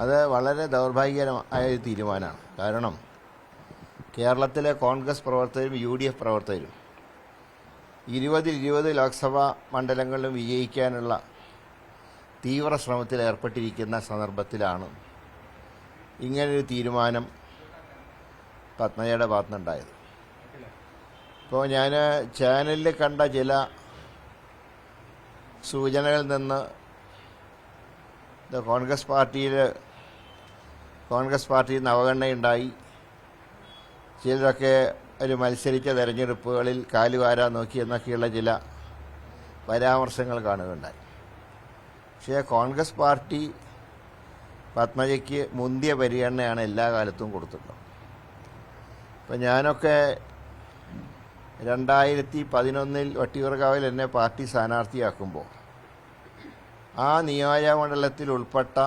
അത് വളരെ ദൗർഭാഗ്യകരമായ ഒരു തീരുമാനമാണ്. കാരണം കേരളത്തിലെ കോൺഗ്രസ് പ്രവർത്തകരും UDF പ്രവർത്തകരും 20 ലോക്സഭാ മണ്ഡലങ്ങളിലും വിജയിക്കാനുള്ള തീവ്ര ശ്രമത്തിൽ ഏർപ്പെട്ടിരിക്കുന്ന സന്ദർഭത്തിലാണ് ഇങ്ങനൊരു തീരുമാനം പത്മജയുടെ ഭാഗത്തുനിന്നുണ്ടായത്. ഇപ്പോൾ ഞാൻ ചാനലിൽ കണ്ട ചില സൂചനകളിൽ നിന്ന് കോൺഗ്രസ് പാർട്ടിയിൽ നിന്ന് അവഗണനയുണ്ടായി, ചിലരൊക്കെ ഒരു മത്സരിച്ച തെരഞ്ഞെടുപ്പുകളിൽ കാലുവാരാൻ നോക്കി എന്നൊക്കെയുള്ള ചില പരാമർശങ്ങൾ കാണുകയുണ്ടായി. പക്ഷേ കോൺഗ്രസ് പാർട്ടി പത്മജയ്ക്ക് മുന്തിയ പരിഗണനയാണ് എല്ലാ കാലത്തും കൊടുത്തിട്ടുള്ളത്. ഇപ്പം ഞാനൊക്കെ 2011 വട്ടിയൂർക്കാവിൽ എന്നെ പാർട്ടി സ്ഥാനാർത്ഥിയാക്കുമ്പോൾ ആ നിയോജകമണ്ഡലത്തിൽ ഉൾപ്പെട്ട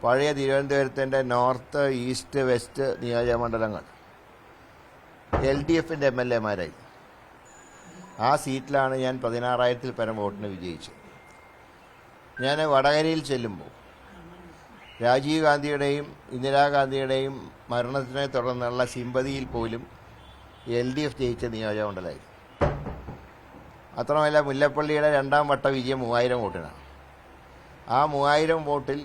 പഴയ തിരുവനന്തപുരത്തിൻ്റെ നോർത്ത്, ഈസ്റ്റ്, വെസ്റ്റ് നിയോജകമണ്ഡലങ്ങൾ LDFൻ്റെ MLAമാരായി. ആ സീറ്റിലാണ് ഞാൻ 16,000-ൽ പരം വോട്ടിന് വിജയിച്ചത്. ഞാൻ വടകരയിൽ ചെല്ലുമ്പോൾ രാജീവ് ഗാന്ധിയുടെയും ഇന്ദിരാഗാന്ധിയുടെയും മരണത്തിനെ തുടർന്നുള്ള സിമ്പതിയിൽ പോലും LDF ജയിച്ച നിയോജകമണ്ഡലമായി. അത്രമല്ല, മുല്ലപ്പള്ളിയുടെ 2ാം വട്ട വിജയം 3000 വോട്ടിനാണ്. ആ 3000 വോട്ടിൽ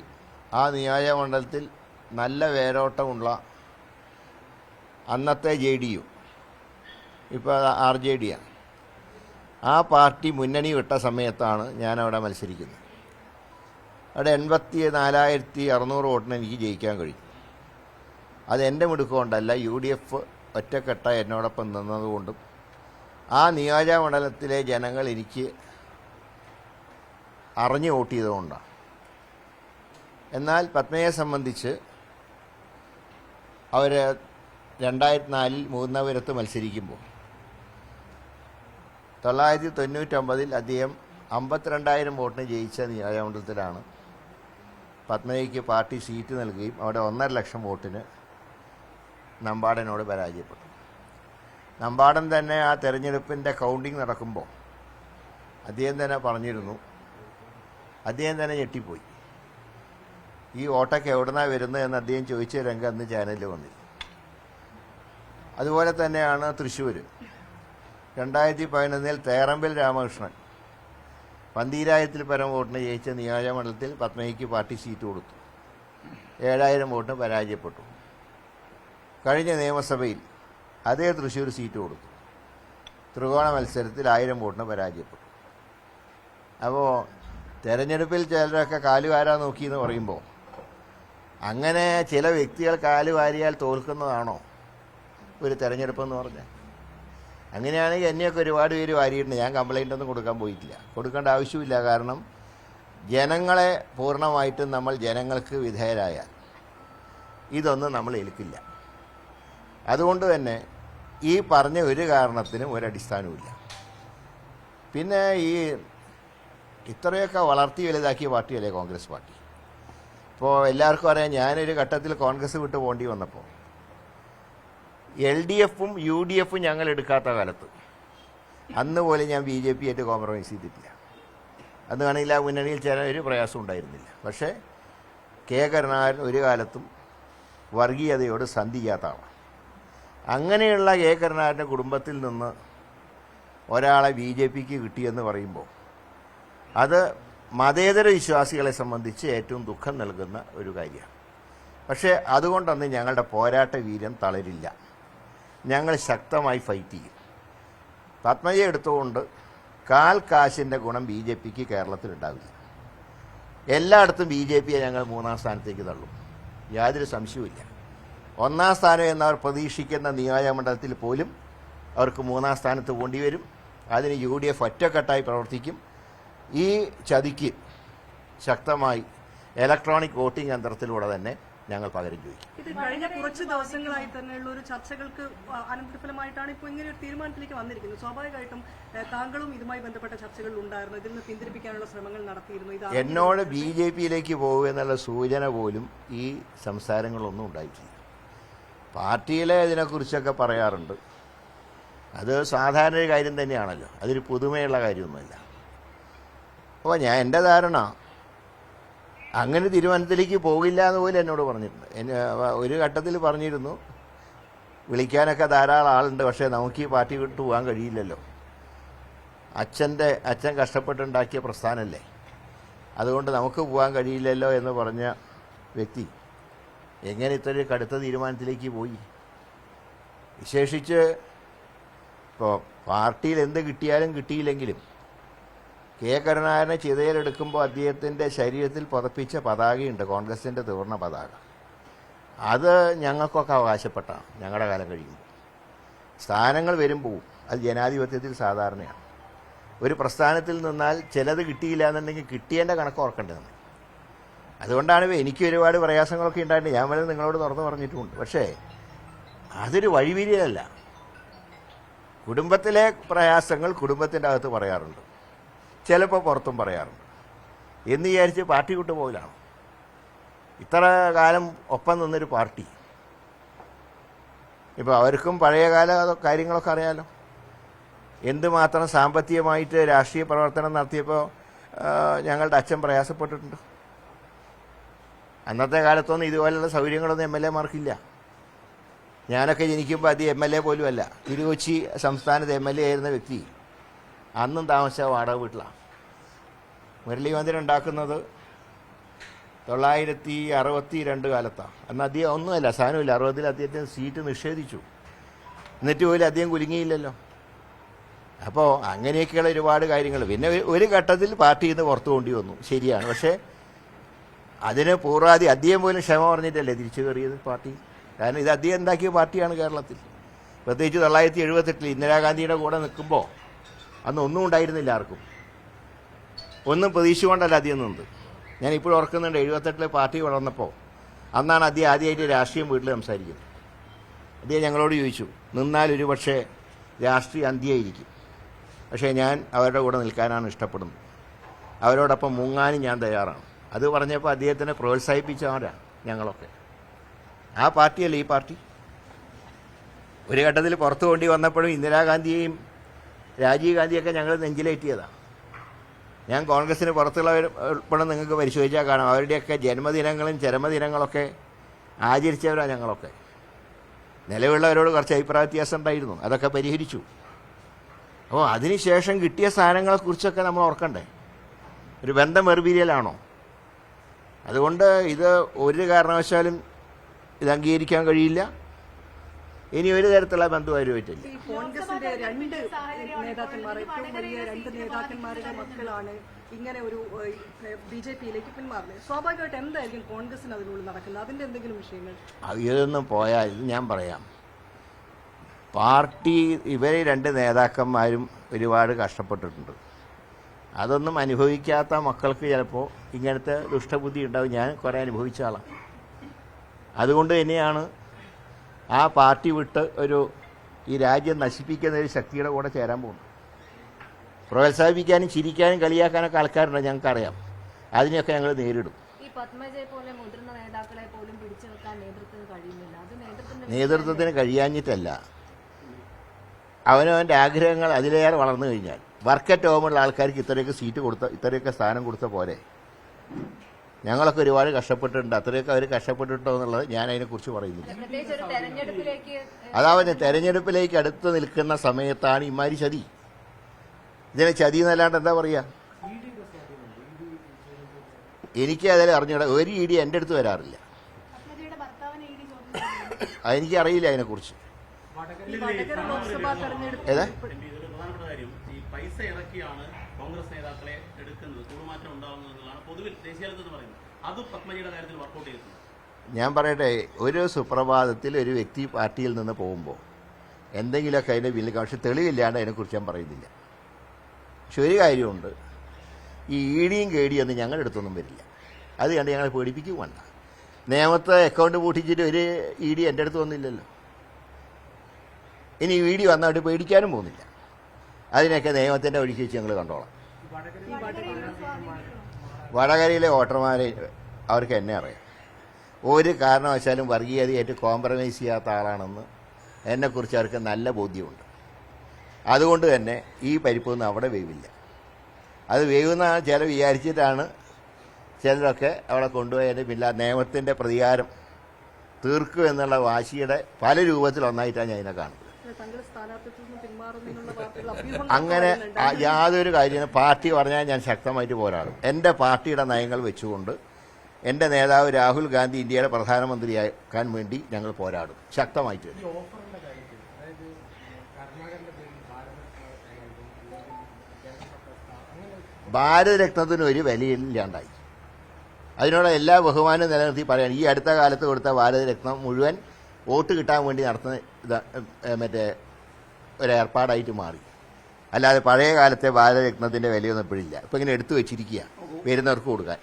ആ നിയോജകമണ്ഡലത്തിൽ നല്ല വേരോട്ടമുള്ള അന്നത്തെ JDU, ഇപ്പോൾ RJDയാണ്, ആ പാർട്ടി മുന്നണി വിട്ട സമയത്താണ് ഞാനവിടെ മത്സരിക്കുന്നത്. അവിടെ 84,600 വോട്ടിന് എനിക്ക് ജയിക്കാൻ കഴിയും. അത് എൻ്റെ മിടുക്കുകൊണ്ടല്ല, UDF ഒറ്റക്കെട്ട എന്നോടൊപ്പം നിന്നതുകൊണ്ടും ആ നിയോജകമണ്ഡലത്തിലെ ജനങ്ങൾ എനിക്ക് അറിഞ്ഞു വോട്ട് ചെയ്തുകൊണ്ടാണ്. എന്നാൽ പത്മയെ സംബന്ധിച്ച് അവർ 2004-ൽ മൂന്നാപുരത്ത് മത്സരിക്കുമ്പോൾ 999-ൽ അദ്ദേഹം 52,000 വോട്ടിന് ജയിച്ച നിയോജകമണ്ഡലത്തിലാണ് പത്മജയ്ക്ക് പാർട്ടി സീറ്റ് നൽകുകയും അവിടെ 1.5 ലക്ഷം വോട്ടിന് നമ്പാടനോട് പരാജയപ്പെട്ടു. നമ്പാടൻ തന്നെ ആ തെരഞ്ഞെടുപ്പിൻ്റെ കൗണ്ടിങ് നടക്കുമ്പോൾ അദ്ദേഹം തന്നെ പറഞ്ഞിരുന്നു, അദ്ദേഹം തന്നെ ഞെട്ടിപ്പോയി. ഈ വോട്ടൊക്കെ എവിടുന്നാണ് വരുന്നത് എന്ന് അദ്ദേഹം ചോദിച്ച രംഗം അന്ന് ചാനലിൽ വന്നില്ല. അതുപോലെ തന്നെയാണ് തൃശ്ശൂർ 2011-ൽ തേറമ്പിൽ രാമകൃഷ്ണൻ 12,000-ൽ പരം വോട്ടിന് ജയിച്ച നിയോജകമണ്ഡലത്തിൽ പത്മജയ്ക്ക് പാർട്ടി സീറ്റ് കൊടുത്തു. 7,000 വോട്ടിന് പരാജയപ്പെട്ടു. കഴിഞ്ഞ നിയമസഭയിൽ അതേ തൃശ്ശൂർ സീറ്റ് കൊടുത്തു. ത്രികോണ മത്സരത്തിൽ 1000 വോട്ടിന് പരാജയപ്പെട്ടു. അപ്പോൾ തെരഞ്ഞെടുപ്പിൽ ചിലരൊക്കെ കാലുവാരാൻ നോക്കിയെന്ന് പറയുമ്പോൾ അങ്ങനെ ചില വ്യക്തികൾ കാലുവാരിയാൽ തോൽക്കുന്നതാണോ ഒരു തെരഞ്ഞെടുപ്പെന്ന് പറഞ്ഞാൽ? അങ്ങനെയാണെങ്കിൽ എന്നെയൊക്കെ ഒരുപാട് പേര് വാരിയിട്ടുണ്ട്. ഞാൻ കംപ്ലൈൻ്റ് ഒന്നും കൊടുക്കാൻ പോയിട്ടില്ല, കൊടുക്കേണ്ട ആവശ്യമില്ല. കാരണം ജനങ്ങളെ പൂർണ്ണമായിട്ടും നമ്മൾ ജനങ്ങൾക്ക് വിധേയരായാൽ ഇതൊന്നും നമ്മൾ ഏൽക്കില്ല. അതുകൊണ്ട് തന്നെ ഈ പറഞ്ഞ ഒരു കാരണത്തിനും ഒരടിസ്ഥാനവുമില്ല. പിന്നെ ഈ ഇത്രയൊക്കെ വളർത്തി വലുതാക്കിയ പാർട്ടിയല്ലേ കോൺഗ്രസ് പാർട്ടി. ഇപ്പോൾ എല്ലാവർക്കും അറിയാം, ഞാനൊരു ഘട്ടത്തിൽ കോൺഗ്രസ് വിട്ട് പോകേണ്ടി വന്നപ്പോൾ LDFും UDFും ഞങ്ങൾ എടുക്കാത്ത കാലത്ത് അന്ന് പോലും ഞാൻ BJP ആയിട്ട് കോംപ്രമൈസ് ചെയ്തിട്ടില്ല. അന്ന് വേണമെങ്കിൽ ആ മുന്നണിയിൽ ചേരാൻ ഒരു പ്രയാസം ഉണ്ടായിരുന്നില്ല. പക്ഷേ കരുണാകരൻ ഒരു കാലത്തും വർഗീയതയോട് സന്ധി ചെയ്യാത്ത ആളാണ്. അങ്ങനെയുള്ള കരുണാകരൻ്റെ കുടുംബത്തിൽ നിന്ന് ഒരാളെ BJPക്ക് കിട്ടിയെന്ന് പറയുമ്പോൾ അത് മതേതര വിശ്വാസികളെ സംബന്ധിച്ച് ഏറ്റവും ദുഃഖം നൽകുന്ന ഒരു കാര്യമാണ്. പക്ഷേ അതുകൊണ്ടൊന്നും ഞങ്ങളുടെ പോരാട്ട വീര്യം തളരില്ല. ഞങ്ങൾ ശക്തമായി ഫൈറ്റ് ചെയ്യും. പത്മജയെ എടുത്തുകൊണ്ട് കാശിൻ്റെ ഗുണം BJPക്ക് കേരളത്തിലുണ്ടാവില്ല. എല്ലായിടത്തും BJPയെ ഞങ്ങൾ 3ാം സ്ഥാനത്തേക്ക് തള്ളും, യാതൊരു സംശയവുമില്ല. 1ാം സ്ഥാനം എന്നവർ പ്രതീക്ഷിക്കുന്ന നിയോജകമണ്ഡലത്തിൽ പോലും അവർക്ക് 3ാം സ്ഥാനത്ത് പോകേണ്ടി വരും. അതിന് UDF ഒറ്റക്കെട്ടായി പ്രവർത്തിക്കും. ഈ ചതിക്ക് ശക്തമായി ഇലക്ട്രോണിക് വോട്ടിംഗ് യന്ത്രത്തിലൂടെ തന്നെ ഞങ്ങൾ പകരം ചോദിക്കും. ഇത് കഴിഞ്ഞ കുറച്ച് ദിവസങ്ങളായി തന്നെയുള്ള ഒരു ചർച്ചകൾക്ക് അനന്തരഫലമായിട്ടാണ് ഇപ്പോൾ ഇങ്ങനെ ഒരു തീരുമാനത്തിലേക്ക് വന്നിരിക്കുന്നത്. സ്വാഭാവികമായിട്ടും താങ്കളും ഇതുമായി ബന്ധപ്പെട്ട ചർച്ചകൾ ഉണ്ടായിരുന്നു, ഇതിൽ നിന്ന് പിന്തിരിപ്പിക്കാനുള്ള ശ്രമങ്ങൾ നടത്തിയിരുന്നു. എന്നോട് BJPയിലേക്ക് പോകുക എന്നുള്ള സൂചന പോലും ഈ സംസാരങ്ങളൊന്നും ഉണ്ടായിട്ടില്ല. പാർട്ടിയിലെ ഇതിനെക്കുറിച്ചൊക്കെ പറയാറുണ്ട്, അത് സാധാരണ ഒരു കാര്യം തന്നെയാണല്ലോ, അതൊരു പുതുമയുള്ള കാര്യമൊന്നുമല്ല. അപ്പോൾ എൻ്റെ ധാരണ അങ്ങനെ തീരുമാനത്തിലേക്ക് പോകില്ല എന്ന് പോലും എന്നോട് പറഞ്ഞിട്ടുണ്ട്. ഒരു ഘട്ടത്തിൽ പറഞ്ഞിരുന്നു, വിളിക്കാനൊക്കെ ധാരാളം ആളുണ്ട്, പക്ഷേ നമുക്ക് ഈ പാർട്ടി വിട്ട് പോകാൻ കഴിയില്ലല്ലോ. അച്ഛൻ കഷ്ടപ്പെട്ടുണ്ടാക്കിയ പ്രസ്ഥാനമല്ലേ, അതുകൊണ്ട് നമുക്ക് പോകാൻ കഴിയില്ലല്ലോ എന്ന് പറഞ്ഞ വ്യക്തി എങ്ങനെ ഇത്രയും കടുത്ത തീരുമാനത്തിലേക്ക് പോയി? വിശേഷിച്ച് ഇപ്പോൾ പാർട്ടിയിൽ എന്ത് കിട്ടിയാലും കിട്ടിയില്ലെങ്കിലും കെ കരുണാകരനെ ചിതയിലെടുക്കുമ്പോൾ അദ്ദേഹത്തിൻ്റെ ശരീരത്തിൽ പുതപ്പിച്ച പതാകയുണ്ട്, കോൺഗ്രസിൻ്റെ ത്രിവർണ്ണ പതാക. അത് ഞങ്ങൾക്കൊക്കെ അവകാശപ്പെട്ടാണ്. ഞങ്ങളുടെ കാലം കഴിയുമ്പോൾ സ്ഥാനങ്ങൾ വരും പോവും, അത് ജനാധിപത്യത്തിൽ സാധാരണയാണ്. ഒരു പ്രസ്ഥാനത്തിൽ നിന്നാൽ ചിലത് കിട്ടിയില്ല എന്നുണ്ടെങ്കിൽ കിട്ടിയതിൻ്റെ കണക്ക് ഓർക്കേണ്ടത് നമ്മൾ. അതുകൊണ്ടാണ് എനിക്ക് ഒരുപാട് പ്രയാസങ്ങളൊക്കെ ഉണ്ടായിട്ട് ഞാൻ വരെ നിങ്ങളോട് തുറന്നു പറഞ്ഞിട്ടുമുണ്ട്. പക്ഷേ അതൊരു വഴിവിരിയലല്ല. കുടുംബത്തിലെ പ്രയാസങ്ങൾ കുടുംബത്തിൻ്റെ അകത്ത് പറയാറുണ്ട്, ചിലപ്പോൾ പുറത്തും പറയാറുണ്ട്. എന്ന് വിചാരിച്ച് പാർട്ടി വിട്ടു പോകലാണ്. ഇത്ര കാലം ഒപ്പം നിന്നൊരു പാർട്ടി, ഇപ്പോൾ അവർക്കും പഴയകാല കാര്യങ്ങളൊക്കെ അറിയാലോ. എന്തുമാത്രം സാമ്പത്തികമായിട്ട് രാഷ്ട്രീയ പ്രവർത്തനം നടത്തിയപ്പോൾ ഞങ്ങളുടെ അച്ഛൻ പ്രയാസപ്പെട്ടിട്ടുണ്ട്. അന്നത്തെ കാലത്തൊന്നും ഇതുപോലുള്ള സൗകര്യങ്ങളൊന്നും MLA-മാർക്കില്ല. ഞാനൊക്കെ ജനിക്കുമ്പോൾ അത് MLA പോലും അല്ല, തിരുകൊച്ചി സംസ്ഥാനത്ത് MLA ആയിരുന്ന വ്യക്തി അന്നും താമസിച്ച വാടക വീട്ടിലാണ്. മുരളി മന്ദിരം ഉണ്ടാക്കുന്നത് 1962 കാലത്താണ്. അന്ന് അദ്ദേഹം ഒന്നുമല്ല, സാധനമില്ല. 60-ൽ അദ്ദേഹത്തിന് സീറ്റ് നിഷേധിച്ചു. എന്നിട്ട് പോലും അദ്ദേഹം കുലുങ്ങിയില്ലല്ലോ. അപ്പോൾ അങ്ങനെയൊക്കെയുള്ള ഒരുപാട് കാര്യങ്ങൾ. പിന്നെ ഒരു ഘട്ടത്തിൽ പാർട്ടിയിൽ നിന്ന് പുറത്തു കൊണ്ടി വന്നു, ശരിയാണ്. പക്ഷേ അതിന് പൂർവാധി അദ്ദേഹം പോലും ക്ഷമ പറഞ്ഞിട്ടല്ലേ തിരിച്ചു കയറിയത് പാർട്ടി. കാരണം ഇത് അദ്ദേഹം ഉണ്ടാക്കിയ പാർട്ടിയാണ് കേരളത്തിൽ. പ്രത്യേകിച്ച് 1978 ഇന്ദിരാഗാന്ധിയുടെ കൂടെ നിൽക്കുമ്പോൾ അന്ന് ഒന്നും ഉണ്ടായിരുന്നില്ല ആർക്കും. ഒന്നും പ്രതീക്ഷിച്ചുകൊണ്ടല്ല അദ്ദേഹം നിന്നത്. ഞാൻ ഇപ്പോഴും ഓർക്കുന്നുണ്ട്, 78 പാർട്ടി വളർന്നപ്പോൾ അന്നാണ് അദ്ദേഹം ആദ്യമായിട്ട് രാഷ്ട്രീയം വീട്ടിൽ സംസാരിക്കുന്നത്. അദ്ദേഹം ഞങ്ങളോട് ചോദിച്ചു, നിന്നാൽ ഒരു പക്ഷേ രാഷ്ട്രീയ അന്ത്യമായിരിക്കും, പക്ഷേ ഞാൻ അവരുടെ കൂടെ നിൽക്കാനാണ് ഇഷ്ടപ്പെടുന്നത്, അവരോടൊപ്പം മുങ്ങാനും ഞാൻ തയ്യാറാണ്. അത് പറഞ്ഞപ്പോൾ അദ്ദേഹത്തിനെ പ്രോത്സാഹിപ്പിച്ചവരാണ് ഞങ്ങളൊക്കെ. ആ പാർട്ടിയല്ലേ ഈ പാർട്ടി. ഒരു ഘട്ടത്തിൽ പുറത്തു കൊണ്ടി വന്നപ്പോഴും ഇന്ദിരാഗാന്ധിയെയും രാജീവ് ഗാന്ധിയൊക്കെ ഞങ്ങൾ നെഞ്ചിലേറ്റിയതാണ്. ഞാൻ കോൺഗ്രസിന് പുറത്തുള്ളവരും നിങ്ങൾക്ക് പരിശോധിച്ചാൽ കാണാം, അവരുടെയൊക്കെ ജന്മദിനങ്ങളും ചരമദിനങ്ങളൊക്കെ ആചരിച്ചവരാണ് ഞങ്ങളൊക്കെ. നിലവിലുള്ളവരോട് കുറച്ച് അഭിപ്രായ വ്യത്യാസം ഉണ്ടായിരുന്നു, അതൊക്കെ പരിഹരിച്ചു. അപ്പോൾ അതിനുശേഷം കിട്ടിയ സ്ഥാനങ്ങളെക്കുറിച്ചൊക്കെ നമ്മൾ ഓർക്കണ്ടേ. ഒരു ബന്ധം വെറുപിരിയലാണോ? അതുകൊണ്ട് ഇത് ഒരു കാരണവശാലും ഇത് അംഗീകരിക്കാൻ കഴിയില്ല. ഇനി ഒരു തരത്തിലുള്ള ബന്ധുവാരുമായിട്ടില്ല. കോൺഗ്രസിന്റെ രണ്ട് നേതാക്കന്മാർ, ഏറ്റവും വലിയ രണ്ട് നേതാക്കന്മാരുടെ മക്കളാണ് ഇങ്ങനെ ഒരു BJP-യിലേക്ക് പിന്മാറുന്നത്. സ്വാഭാവികമായിട്ട് എന്തായിരിക്കും കോൺഗ്രസിന് അതിനുള്ളിൽ നടക്കുന്നത്? അതിന്റെ എന്തെങ്കിലും വിഷയങ്ങൾ ഇതൊന്നും പോയാൽ ഇത് ഞാൻ പറയാം. പാർട്ടി ഇവരെ രണ്ട് നേതാക്കന്മാരും ഒരുപാട് കഷ്ടപ്പെട്ടിട്ടുണ്ട്. അതൊന്നും അനുഭവിക്കാത്ത മക്കൾക്ക് ചിലപ്പോൾ ഇങ്ങനത്തെ ദുഷ്ടബുദ്ധി ഉണ്ടാവും. ഞാൻ കുറേ അനുഭവിച്ച ആളാണ്. അതുകൊണ്ട് തന്നെയാണ് ആ പാർട്ടി വിട്ട് ഈ രാജ്യം നശിപ്പിക്കുന്ന ഒരു ശക്തിയുടെ കൂടെ ചേരാൻ പോകുന്നു. പ്രോത്സാഹിപ്പിക്കാനും ചിരിക്കാനും കളിയാക്കാനൊക്കെ ആൾക്കാരുണ്ട്, ഞങ്ങൾക്കറിയാം. അതിനെയൊക്കെ ഞങ്ങൾ നേരിടും. നേതൃത്വത്തിന് കഴിയാഞ്ഞിട്ടല്ല, അവനവൻ്റെ ആഗ്രഹങ്ങൾ അതിലേറെ വളർന്നു കഴിഞ്ഞാൽ വർക്ക് അറ്റ് ഹോമുള്ള ആൾക്കാർക്ക് ഇത്രയൊക്കെ സീറ്റ് കൊടുത്ത, ഇത്രയൊക്കെ സ്ഥാനം കൊടുത്ത പോലെ. ഞങ്ങളൊക്കെ ഒരുപാട് കഷ്ടപ്പെട്ടിട്ടുണ്ട്. അത്രയൊക്കെ അവർ കഷ്ടപ്പെട്ടിട്ടോ എന്നുള്ളത് ഞാൻ അതിനെക്കുറിച്ച് പറയുന്നില്ല. അതാവുന്ന തെരഞ്ഞെടുപ്പിലേക്ക് അടുത്ത് നിൽക്കുന്ന സമയത്താണ് ഇമാതിരി ചതി. ഇതിനെ ചതി എന്നല്ലാണ്ട് എന്താ പറയുക? എനിക്ക് അതിൽ അറിഞ്ഞൂടാ. ഒരു ED എൻ്റെ അടുത്ത് വരാറില്ല. അതെനിക്കറിയില്ല അതിനെക്കുറിച്ച്. ഏതാ പൈസ ഇറക്കിയാണ് കോൺഗ്രസ് നേതാക്കളെ എടുക്കുന്നത്, കൂടുമാറ്റം ഉണ്ടാകുന്നതാണ് പൊതുവിൽ ദേശീയതലത്തിൽ പറയുന്നത്. അത് പത്മജിയുടെ കാര്യത്തിൽ വർക്കൗട്ട് ചെയ്തിട്ടുണ്ട്. ഞാൻ പറയട്ടെ, ഒരു സുപ്രഭാതത്തിൽ ഒരു വ്യക്തി പാർട്ടിയിൽ നിന്ന് പോകുമ്പോൾ എന്തെങ്കിലുമൊക്കെ അതിൻ്റെ പിന്നിൽ, പക്ഷെ തെളിവില്ലാണ്ട് അതിനെക്കുറിച്ച് ഞാൻ പറയുന്നില്ല. പക്ഷെ ഒരു കാര്യമുണ്ട്, ഈ ED-യും KD-യും ഒന്നും ഞങ്ങളുടെ അടുത്തൊന്നും വരില്ല. അത് കണ്ട് ഞങ്ങളെ പേടിപ്പിക്കും വേണ്ട. നിയമത്തെ അക്കൗണ്ട് പൂട്ടിച്ചിട്ട് ഒരു ED എൻ്റെ അടുത്ത് വന്നില്ലല്ലോ. ഇനി ED വന്നിട്ട് പേടിക്കാനും പോകുന്നില്ല. അതിനൊക്കെ നിയമത്തിൻ്റെ ഒഴിച്ച് വെച്ച് ഞങ്ങൾ കണ്ടോളാം. വടകരയിലെ വോട്ടർമാരെ അവർക്ക് എന്നെ അറിയാം. ഒരു കാരണവശാലും വർഗീയതയായിട്ട് കോംപ്രമൈസ് ചെയ്യാത്ത ആളാണെന്ന് എന്നെക്കുറിച്ച് അവർക്ക് നല്ല ബോധ്യമുണ്ട്. അതുകൊണ്ട് തന്നെ ഈ പരിപ്പൊന്നും അവിടെ വേവില്ല. അത് വേവുന്ന ചില വിചാരിച്ചിട്ടാണ് ചിലരൊക്കെ അവിടെ കൊണ്ടുപോയതിന് പിന്നെ നിയമത്തിൻ്റെ പ്രതികാരം തീർക്കും എന്നുള്ള വാശിയുടെ പല രൂപത്തിലൊന്നായിട്ടാണ് ഞാൻ ഇതിനെ കാണുന്നത്. താങ്കൾ സ്ഥാനാർത്ഥിത്വത്തിൽ നിന്ന് പിന്മാറുന്നതിനുള്ള വാർത്തകൾ അഭ്യൂഹങ്ങൾ അങ്ങനെ യാതൊരു കാര്യം പാർട്ടി പറഞ്ഞാൽ ഞാൻ ശക്തമായിട്ട് പോരാടും. എൻ്റെ പാർട്ടിയുടെ നയങ്ങൾ വെച്ചുകൊണ്ട് എൻ്റെ നേതാവ് രാഹുൽ ഗാന്ധി ഇന്ത്യയുടെ പ്രധാനമന്ത്രിയാക്കാൻ വേണ്ടി ഞങ്ങൾ പോരാടും ശക്തമായിട്ട്. ഭാരതരത്നത്തിന് ഒരു വിലയില്ലാണ്ടായി. അതിനോട് എല്ലാ ബഹുമാനവും നിലനിർത്തി പറയാണ്. ഈ അടുത്ത കാലത്ത് കൊടുത്ത ഭാരതരത്നം മുഴുവൻ വോട്ട് കിട്ടാൻ വേണ്ടി നടത്തുന്ന മറ്റേ ഒരേർപ്പാടായിട്ട് മാറി. അല്ലാതെ പഴയ കാലത്തെ ഭാരതരത്നത്തിന്റെ വിലയൊന്നും ഇപ്പോഴില്ല. ഇപ്പൊ ഇങ്ങനെ എടുത്തു വെച്ചിരിക്കുക വരുന്നവർക്ക് കൊടുക്കാൻ.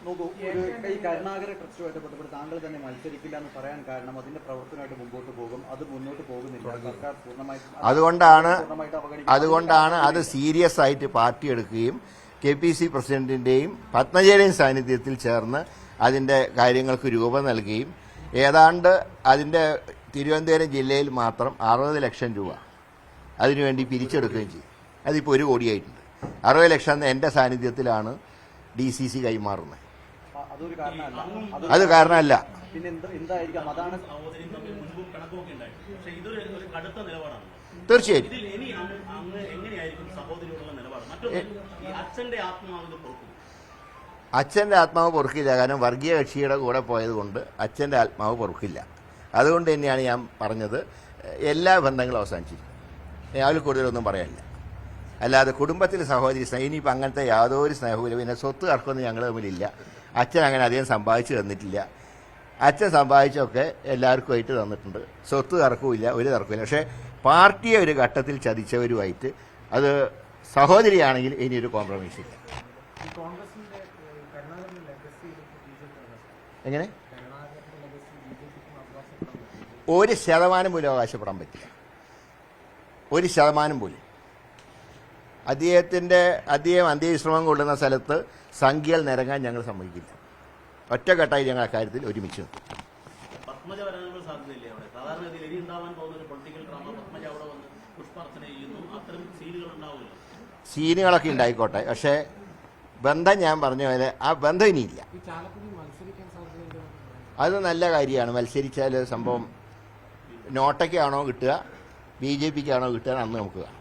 ഈ കരുണാകര ട്രസ്റ്റുമായിട്ട് ബന്ധപ്പെട്ട് താങ്കൾ തന്നെ മത്സരിക്കില്ല എന്ന് പറയാൻ കാരണം അതിന്റെ പ്രവർത്തനമായിട്ട് മുമ്പോട്ട് പോകും, അത് മുന്നോട്ട് പോകുന്നില്ല, സർക്കാർ അതുകൊണ്ടാണ് അത് സീരിയസ് ആയിട്ട് പാർട്ടി എടുക്കുകയും KPC പ്രസിഡന്റിന്റെയും പത്മജയുടെയും സാന്നിധ്യത്തിൽ ചേർന്ന് അതിന്റെ കാര്യങ്ങൾക്ക് രൂപം നൽകുകയും ഏതാണ്ട് അതിന്റെ തിരുവനന്തപുരം ജില്ലയിൽ മാത്രം 60 ലക്ഷം രൂപ അതിനുവേണ്ടി പിരിച്ചെടുക്കുകയും ചെയ്യും. അതിപ്പോൾ 1 കോടിയായിട്ടുണ്ട്. 60 ലക്ഷം എൻ്റെ സാന്നിധ്യത്തിലാണ് DCC കൈമാറുന്നത്. അത് കാരണമല്ല. തീർച്ചയായും അച്ഛൻ്റെ ആത്മാവ് പൊറുക്കില്ല. കാരണം വർഗീയ കക്ഷിയുടെ കൂടെ പോയതുകൊണ്ട് അച്ഛൻ്റെ ആത്മാവ് പൊറുക്കില്ല. അതുകൊണ്ട് തന്നെയാണ് ഞാൻ പറഞ്ഞത് എല്ലാ ബന്ധങ്ങളും അവസാനിച്ചിരിക്കും. അതിൽ കൂടുതലൊന്നും പറയാനില്ല. അല്ലാതെ കുടുംബത്തിൽ സഹോദരി സ്നേഹം ഇനിയിപ്പോൾ അങ്ങനത്തെ യാതൊരു സ്നേഹവും പിന്നെ സ്വത്ത് തർക്കമൊന്നും ഞങ്ങൾ തമ്മിലില്ല. അച്ഛൻ അങ്ങനെ അധികം സമ്പാദിച്ചു തന്നിട്ടില്ല. അച്ഛൻ സമ്പാദിച്ചൊക്കെ എല്ലാവർക്കുമായിട്ട് തന്നിട്ടുണ്ട്. സ്വത്ത് തർക്കവുമില്ല, ഒരു തർക്കമില്ല. പക്ഷേ പാർട്ടിയെ ഒരു ഘട്ടത്തിൽ ചതിച്ചവരുമായിട്ട് അത് സഹോദരിയാണെങ്കിൽ ഇനിയൊരു കോംപ്രമൈസ് ഇല്ല. എങ്ങനെ 1% പോലും അവകാശപ്പെടാൻ പറ്റില്ല. 1% പോലും. അദ്ദേഹം അന്ത്യവിശ്രമം കൊള്ളുന്ന സ്ഥലത്ത് സംഖ്യകൾ നിരങ്ങാൻ ഞങ്ങൾ സമ്മതിക്കില്ല. ഒറ്റക്കെട്ടായി ഞങ്ങൾ അക്കാര്യത്തിൽ ഒരുമിച്ച് സീനുകളൊക്കെ ഉണ്ടായിക്കോട്ടെ. പക്ഷേ ബന്ധം ഞാൻ പറഞ്ഞ പോലെ ആ ബന്ധം ഇനിയില്ല. അത് നല്ല കാര്യമാണ്. മത്സരിച്ചാൽ സംഭവം നോട്ടയ്ക്കാണോ കിട്ടുക BJPക്കാണോ കിട്ടുക അന്ന് നമുക്ക് കാണാം.